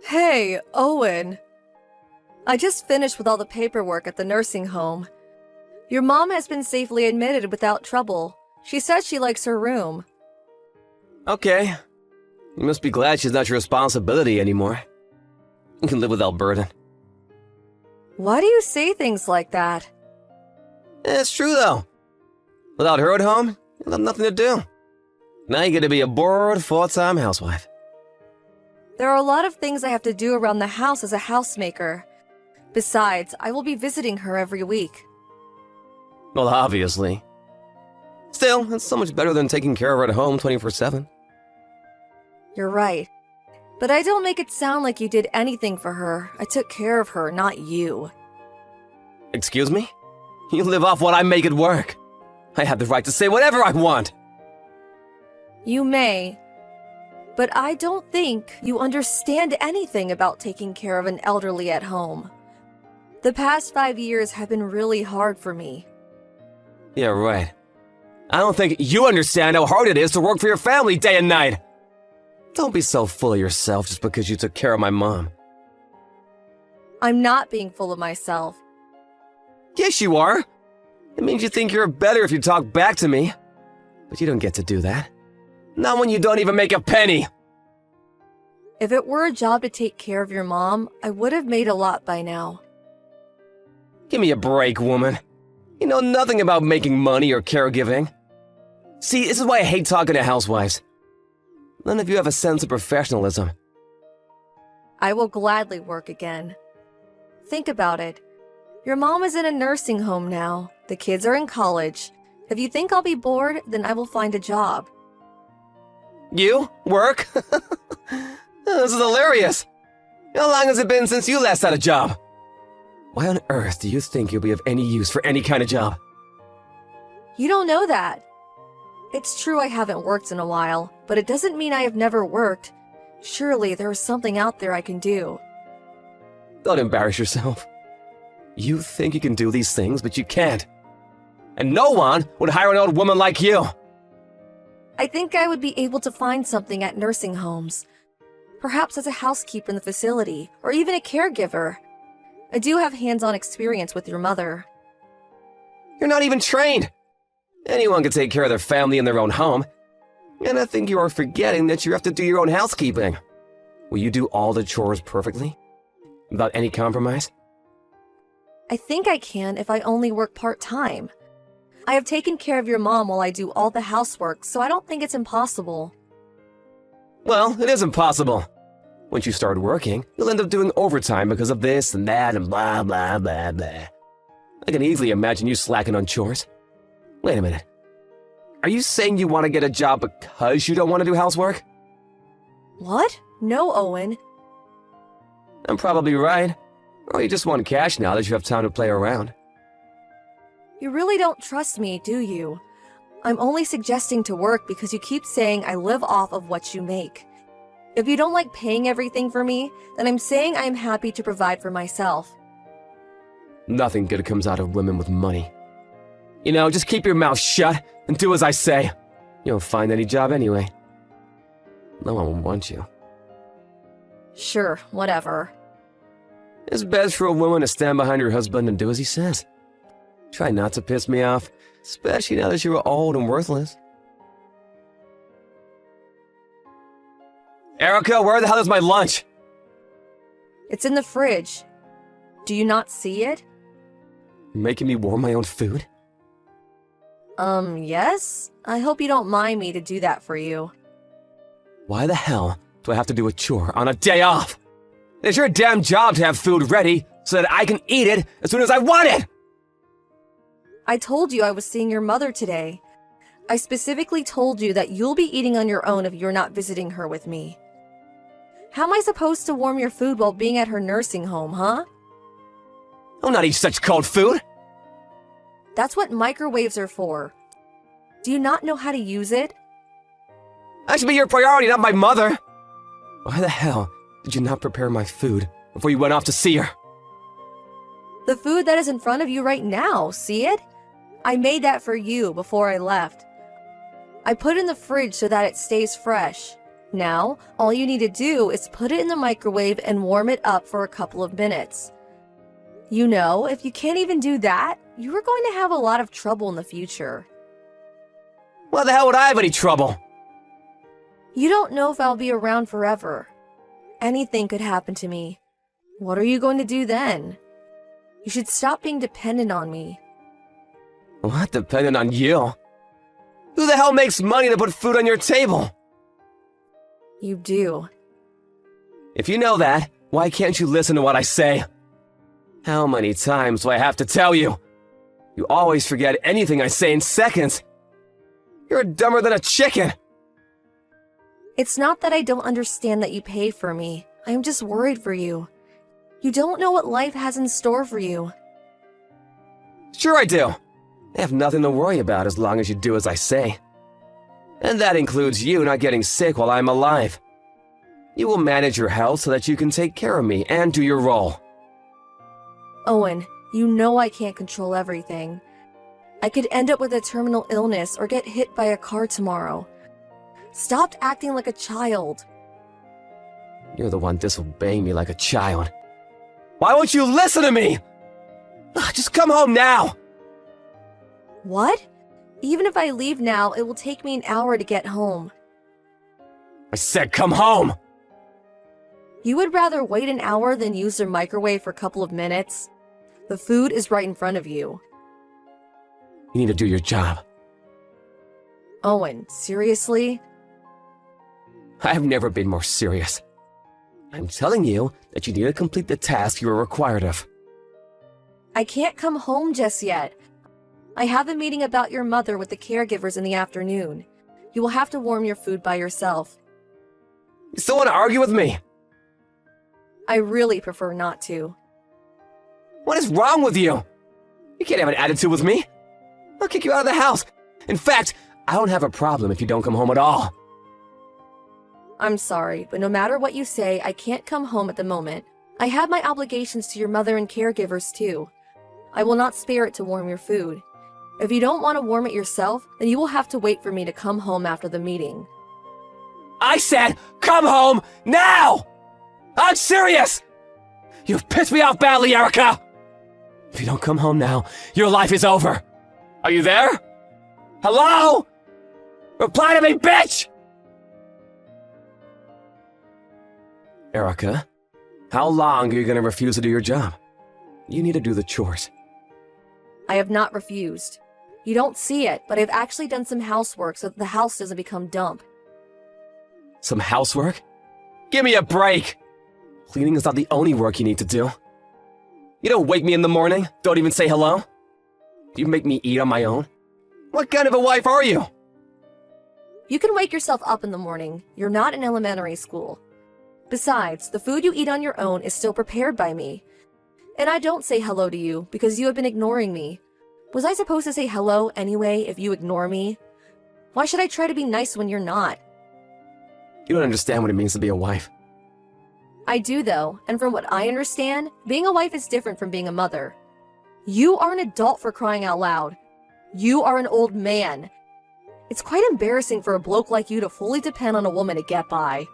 Hey, Owen. I just finished with all the paperwork at the nursing home. Your mom has been safely admitted without trouble. She said she likes her room. Okay. You must be glad she's not your responsibility anymore. You can live without burden. Why do you say things like that? It's true, though. Without her at home, you'll have nothing to do. Now you get to be a bored, full-time housewife. There are a lot of things I have to do around the house as a housemaker. Besides, I will be visiting her every week. Well, obviously. Still, it's so much better than taking care of her at home 24/7. You're right. But I don't make it sound like you did anything for her. I took care of her, not you. Excuse me? You live off what I make at work. I have the right to say whatever I want. You may. But I don't think you understand anything about taking care of an elderly at home. The past 5 years have been really hard for me. Yeah, right. I don't think you understand how hard it is to work for your family day and night. Don't be so full of yourself just because you took care of my mom. I'm not being full of myself. Yes, you are. It means you think you're better if you talk back to me. But you don't get to do that. Not when you don't even make a penny. If it were a job to take care of your mom, I would have made a lot by now. Give me a break, woman. You know nothing about making money or caregiving. See, this is why I hate talking to housewives. None of you have a sense of professionalism. I will gladly work again. Think about it. Your mom is in a nursing home now. The kids are in college. If you think I'll be bored, then I will find a job. You? Work? This is hilarious. How long has it been since you last had a job? Why on earth do you think you'll be of any use for any kind of job? You don't know that. It's true I haven't worked in a while, but it doesn't mean I have never worked. Surely there is something out there I can do. Don't embarrass yourself. You think you can do these things, but you can't. And no one would hire an old woman like you. I think I would be able to find something at nursing homes. Perhaps as a housekeeper in the facility, or even a caregiver. I do have hands-on experience with your mother. You're not even trained. Anyone can take care of their family in their own home. And I think you are forgetting that you have to do your own housekeeping. Will you do all the chores perfectly? Without any compromise? I think I can if I only work part-time. I have taken care of your mom while I do all the housework, so I don't think it's impossible. Well, it is impossible. Once you start working, you'll end up doing overtime because of this and that and blah, blah, blah, blah. I can easily imagine you slacking on chores. Wait a minute. Are you saying you want to get a job because you don't want to do housework? What? No, Owen. I'm probably right. Or you just want cash now that you have time to play around. You really don't trust me, do you? I'm only suggesting to work because you keep saying I live off of what you make. If you don't like paying everything for me, then I'm saying I am happy to provide for myself. Nothing good comes out of women with money. You know, just keep your mouth shut and do as I say. You won't find any job anyway. No one will want you. Sure, whatever. It's best for a woman to stand behind her husband and do as he says. Try not to piss me off, especially now that you're old and worthless. Erica, where the hell is my lunch? It's in the fridge. Do you not see it? You're making me warm my own food? Yes? I hope you don't mind me to do that for you. Why the hell do I have to do a chore on a day off? It's your damn job to have food ready so that I can eat it as soon as I want it! I told you I was seeing your mother today. I specifically told you that you'll be eating on your own if you're not visiting her with me. How am I supposed to warm your food while being at her nursing home, huh? I'll not eat such cold food! That's what microwaves are for. Do you not know how to use it? That should be your priority, not my mother! Why the hell did you not prepare my food before you went off to see her? The food that is in front of you right now, see it? I made that for you before I left. I put it in the fridge so that it stays fresh. Now, all you need to do is put it in the microwave and warm it up for a couple of minutes. You know, if you can't even do that, you are going to have a lot of trouble in the future. Why the hell would I have any trouble? You don't know if I'll be around forever. Anything could happen to me. What are you going to do then? You should stop being dependent on me. What, dependent on you? Who the hell makes money to put food on your table? You do. If you know that, why can't you listen to what I say? How many times do I have to tell you? You always forget anything I say in seconds. You're dumber than a chicken. It's not that I don't understand that you pay for me. I'm just worried for you. You don't know what life has in store for you. Sure I do. I have nothing to worry about as long as you do as I say. And that includes you not getting sick while I'm alive. You will manage your health so that you can take care of me and do your role. Owen, you know I can't control everything. I could end up with a terminal illness or get hit by a car tomorrow. Stop acting like a child. You're the one disobeying me like a child. Why won't you listen to me? Just come home now! What? Even if I leave now, it will take me an hour to get home. I said come home! You would rather wait an hour than use your microwave for a couple of minutes? The food is right in front of you. You need to do your job. Owen, seriously? I have never been more serious. I'm telling you that you need to complete the task you are required of. I can't come home just yet. I have a meeting about your mother with the caregivers in the afternoon. You will have to warm your food by yourself. You still want to argue with me? I really prefer not to. What is wrong with you? You can't have an attitude with me. I'll kick you out of the house. In fact, I don't have a problem if you don't come home at all. I'm sorry, but no matter what you say, I can't come home at the moment. I have my obligations to your mother and caregivers too. I will not spare it to warm your food. If you don't want to warm it yourself, then you will have to wait for me to come home after the meeting. I said, come home now! I'm serious! You've pissed me off badly, Erica! If you don't come home now, your life is over. Are you there? Hello? Reply to me, bitch! Erica, how long are you going to refuse to do your job? You need to do the chores. I have not refused. You don't see it, but I've actually done some housework so that the house doesn't become dump. Some housework? Give me a break! Cleaning is not the only work you need to do. You don't wake me in the morning, don't even say hello. Do you make me eat on my own? What kind of a wife are you? You can wake yourself up in the morning. You're not in elementary school. Besides, the food you eat on your own is still prepared by me. And I don't say hello to you because you have been ignoring me. Was I supposed to say hello anyway if you ignore me? Why should I try to be nice when you're not? You don't understand what it means to be a wife. I do though, and from what I understand, being a wife is different from being a mother. You are an adult for crying out loud. You are an old man. It's quite embarrassing for a bloke like you to fully depend on a woman to get by.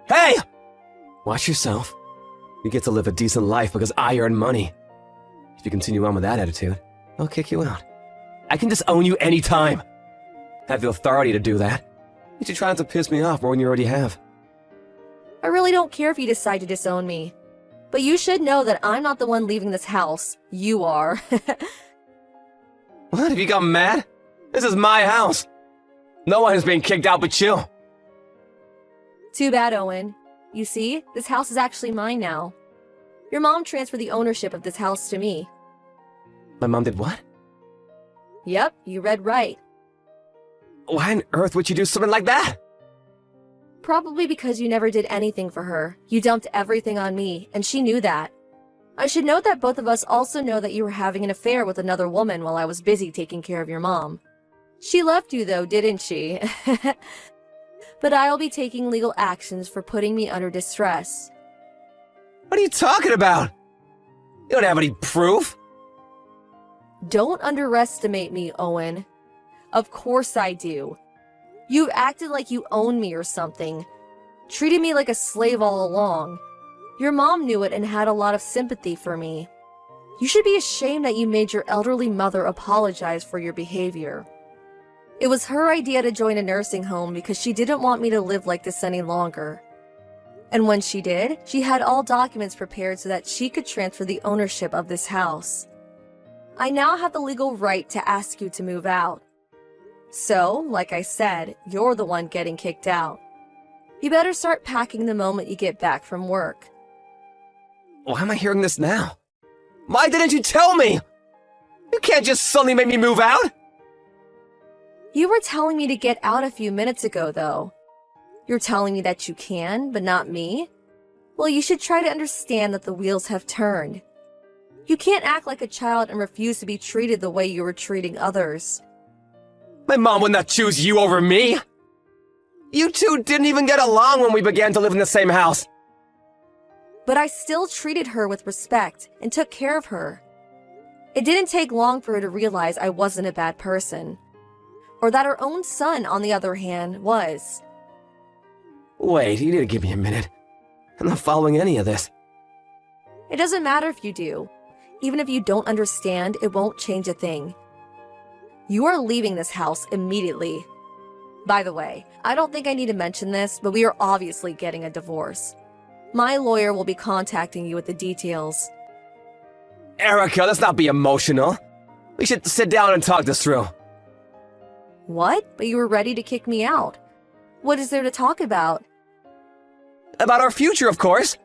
Hey! Watch yourself. You get to live a decent life because I earn money. If you continue on with that attitude, I'll kick you out. I can disown you anytime. I have the authority to do that. You should try not to piss me off more than you already have. I really don't care if you decide to disown me. But you should know that I'm not the one leaving this house. You are. What? Have you gotten mad? This is my house. No one is being kicked out but you. Too bad, Owen. You see, this house is actually mine now. Your mom transferred the ownership of this house to me. My mom did what? Yep, you read right. Why on earth would you do something like that? Probably because you never did anything for her. You dumped everything on me, and she knew that. I should note that both of us also know that you were having an affair with another woman while I was busy taking care of your mom. She loved you though, didn't she? But I'll be taking legal actions for putting me under distress. What are you talking about? You don't have any proof. Don't underestimate me, Owen. Of course I do. You've acted like you own me or something. Treated me like a slave all along. Your mom knew it and had a lot of sympathy for me. You should be ashamed that you made your elderly mother apologize for your behavior. It was her idea to join a nursing home because she didn't want me to live like this any longer. And when she did, she had all documents prepared so that she could transfer the ownership of this house. I now have the legal right to ask you to move out. So, like I said, you're the one getting kicked out. You better start packing the moment you get back from work. Why am I hearing this now? Why didn't you tell me? You can't just suddenly make me move out! You were telling me to get out a few minutes ago, though. You're telling me that you can, but not me? Well, you should try to understand that the wheels have turned. You can't act like a child and refuse to be treated the way you were treating others. My mom would not choose you over me! You two didn't even get along when we began to live in the same house. But I still treated her with respect and took care of her. It didn't take long for her to realize I wasn't a bad person. Or that her own son, on the other hand, was. Wait, you need to give me a minute. I'm not following any of this. It doesn't matter if you do. Even if you don't understand, it won't change a thing. You are leaving this house immediately. By the way, I don't think I need to mention this, but we are obviously getting a divorce. My lawyer will be contacting you with the details. Erica, let's not be emotional. We should sit down and talk this through. What? But you were ready to kick me out. What is there to talk about? About our future, of course.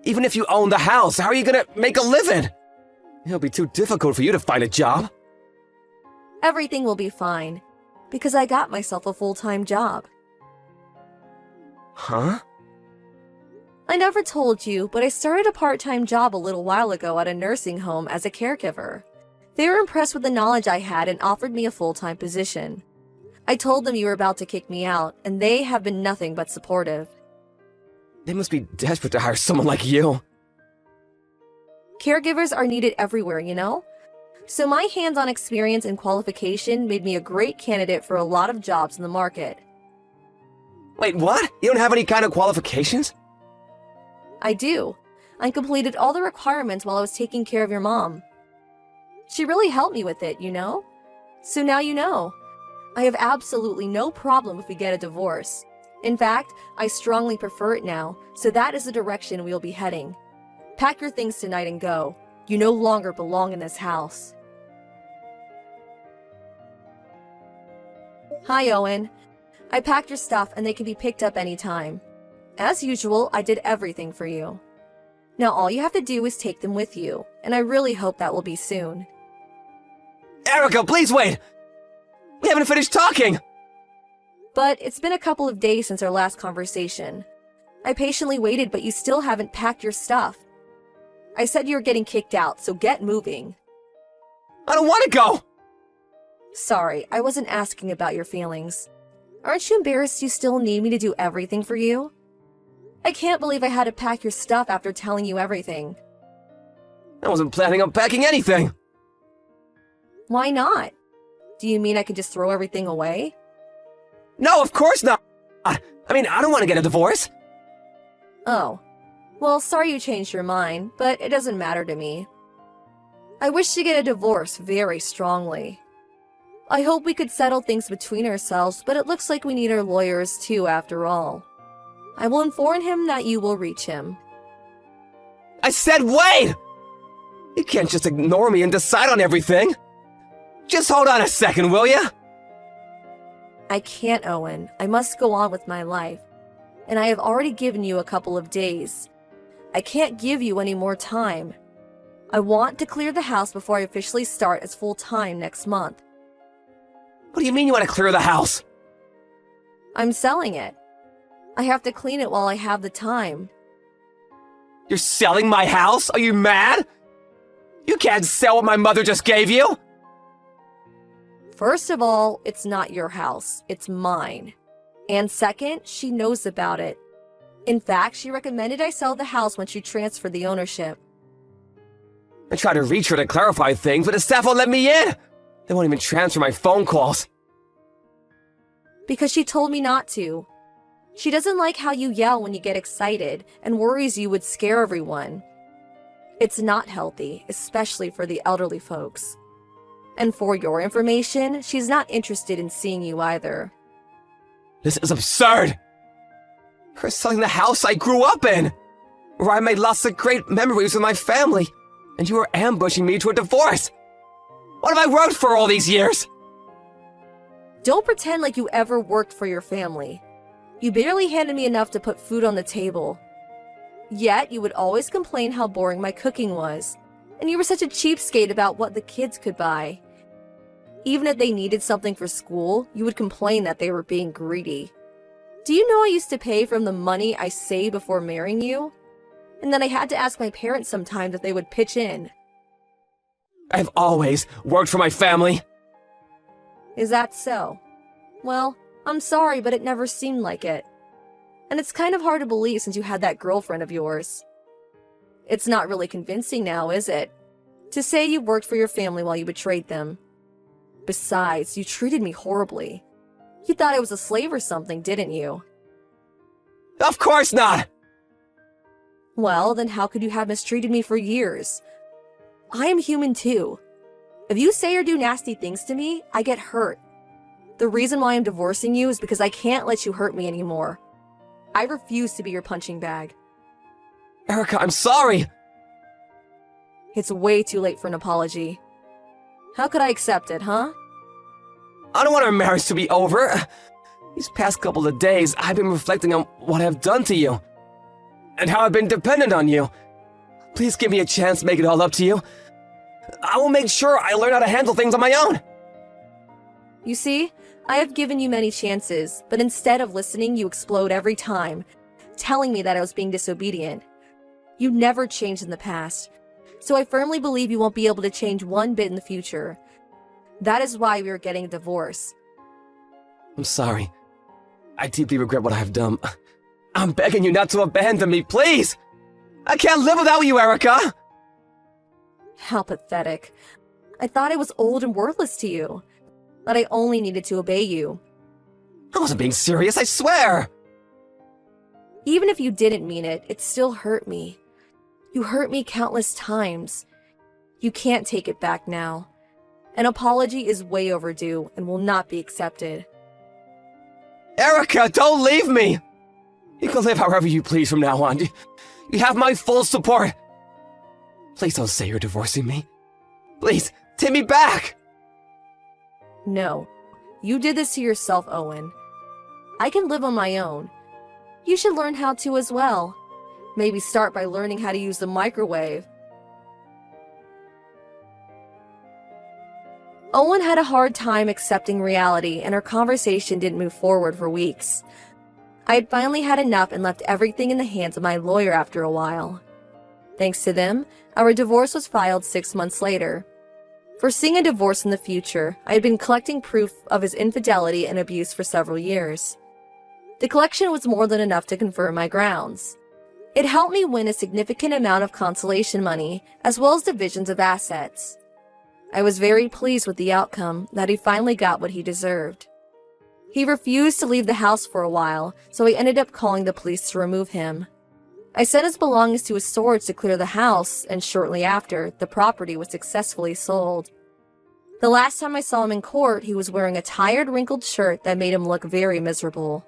Even if you own the house, how are you gonna make a living? It'll be too difficult for you to find a job. Everything will be fine, because I got myself a full-time job. Huh? I never told you, but I started a part-time job a little while ago at a nursing home as a caregiver. They were impressed with the knowledge I had and offered me a full-time position. I told them you were about to kick me out, and they have been nothing but supportive. They must be desperate to hire someone like you. Caregivers are needed everywhere, you know? So my hands-on experience and qualification made me a great candidate for a lot of jobs in the market. Wait, what? You don't have any kind of qualifications? I do. I completed all the requirements while I was taking care of your mom. She really helped me with it, you know? So now you know. I have absolutely no problem if we get a divorce. In fact, I strongly prefer it now, so that is the direction we'll be heading. Pack your things tonight and go. You no longer belong in this house. Hi, Owen. I packed your stuff and they can be picked up anytime. As usual, I did everything for you. Now all you have to do is take them with you, and I really hope that will be soon. Erica, please wait! We haven't finished talking! But it's been a couple of days since our last conversation. I patiently waited, but you still haven't packed your stuff. I said you were getting kicked out, so get moving. I don't want to go! Sorry, I wasn't asking about your feelings. Aren't you embarrassed you still need me to do everything for you? I can't believe I had to pack your stuff after telling you everything. I wasn't planning on packing anything! Why not? Do you mean I can just throw everything away? No, of course not! I mean, I don't want to get a divorce! Oh. Well, sorry you changed your mind, but it doesn't matter to me. I wish to get a divorce very strongly. I hope we could settle things between ourselves, but it looks like we need our lawyers too, after all. I will inform him that you will reach him. I said wait! You can't just ignore me and decide on everything! Just hold on a second, will ya? I can't, Owen. I must go on with my life. And I have already given you a couple of days. I can't give you any more time. I want to clear the house before I officially start as full-time next month. What do you mean you want to clear the house? I'm selling it. I have to clean it while I have the time. You're selling my house? Are you mad? You can't sell what my mother just gave you! First of all, it's not your house, it's mine. And second, she knows about it. In fact, she recommended I sell the house when she transferred the ownership. I tried to reach her to clarify things, but the staff won't let me in! They won't even transfer my phone calls. Because she told me not to. She doesn't like how you yell when you get excited and worries you would scare everyone. It's not healthy, especially for the elderly folks. And for your information, she's not interested in seeing you either. This is absurd! You're selling the house I grew up in, where I made lots of great memories with my family, and you are ambushing me to a divorce! What have I worked for all these years? Don't pretend like you ever worked for your family. You barely handed me enough to put food on the table. Yet, you would always complain how boring my cooking was, and you were such a cheapskate about what the kids could buy. Even if they needed something for school, you would complain that they were being greedy. Do you know I used to pay from the money I saved before marrying you? And then I had to ask my parents sometimes if they would pitch in. I've always worked for my family. Is that so? Well, I'm sorry, but it never seemed like it. And it's kind of hard to believe since you had that girlfriend of yours. It's not really convincing now, is it? To say you worked for your family while you betrayed them. Besides, you treated me horribly. You thought I was a slave or something, didn't you? Of course not! Well, then how could you have mistreated me for years? I am human too. If you say or do nasty things to me, I get hurt. The reason why I'm divorcing you is because I can't let you hurt me anymore. I refuse to be your punching bag. Erica, I'm sorry! It's way too late for an apology. How could I accept it, huh? I don't want our marriage to be over. These past couple of days, I've been reflecting on what I've done to you. And how I've been dependent on you. Please give me a chance to make it all up to you. I will make sure I learn how to handle things on my own. You see, I have given you many chances, but instead of listening, you explode every time, telling me that I was being disobedient. You never changed in the past, so I firmly believe you won't be able to change one bit in the future. That is why we are getting a divorce. I'm sorry. I deeply regret what I have done. I'm begging you not to abandon me, please! I can't live without you, Erica! How pathetic. I thought I was old and worthless to you, that I only needed to obey you. I wasn't being serious, I swear! Even if you didn't mean it, it still hurt me. You hurt me countless times. You can't take it back now. An apology is way overdue and will not be accepted. Erica, don't leave me! You can live however you please from now on. You have my full support. Please don't say you're divorcing me. Please, take me back! No. You did this to yourself, Owen. I can live on my own. You should learn how to as well. Maybe start by learning how to use the microwave. Owen had a hard time accepting reality, and our conversation didn't move forward for weeks. I had finally had enough and left everything in the hands of my lawyer after a while. Thanks to them, our divorce was filed 6 months later. Foreseeing a divorce in the future, I had been collecting proof of his infidelity and abuse for several years. The collection was more than enough to confirm my grounds. It helped me win a significant amount of consolation money, as well as divisions of assets. I was very pleased with the outcome, that he finally got what he deserved. He refused to leave the house for a while, so I ended up calling the police to remove him. I sent his belongings to his storage to clear the house, and shortly after, the property was successfully sold. The last time I saw him in court, he was wearing a tired, wrinkled shirt that made him look very miserable.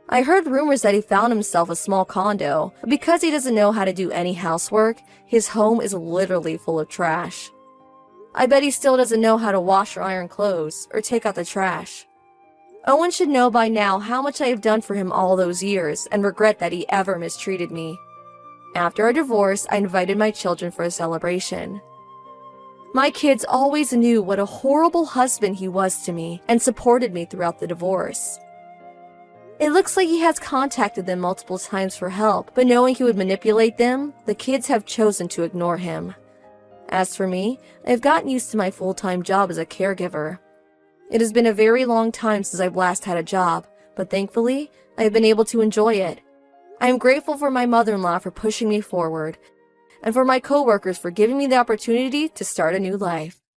I heard rumors that he found himself a small condo, but because he doesn't know how to do any housework, his home is literally full of trash. I bet he still doesn't know how to wash or iron clothes, or take out the trash. Owen should know by now how much I have done for him all those years, and regret that he ever mistreated me. After our divorce, I invited my children for a celebration. My kids always knew what a horrible husband he was to me, and supported me throughout the divorce. It looks like he has contacted them multiple times for help, but knowing he would manipulate them, the kids have chosen to ignore him. As for me, I have gotten used to my full-time job as a caregiver. It has been a very long time since I've last had a job, but thankfully, I have been able to enjoy it. I am grateful for my mother-in-law for pushing me forward, and for my coworkers for giving me the opportunity to start a new life.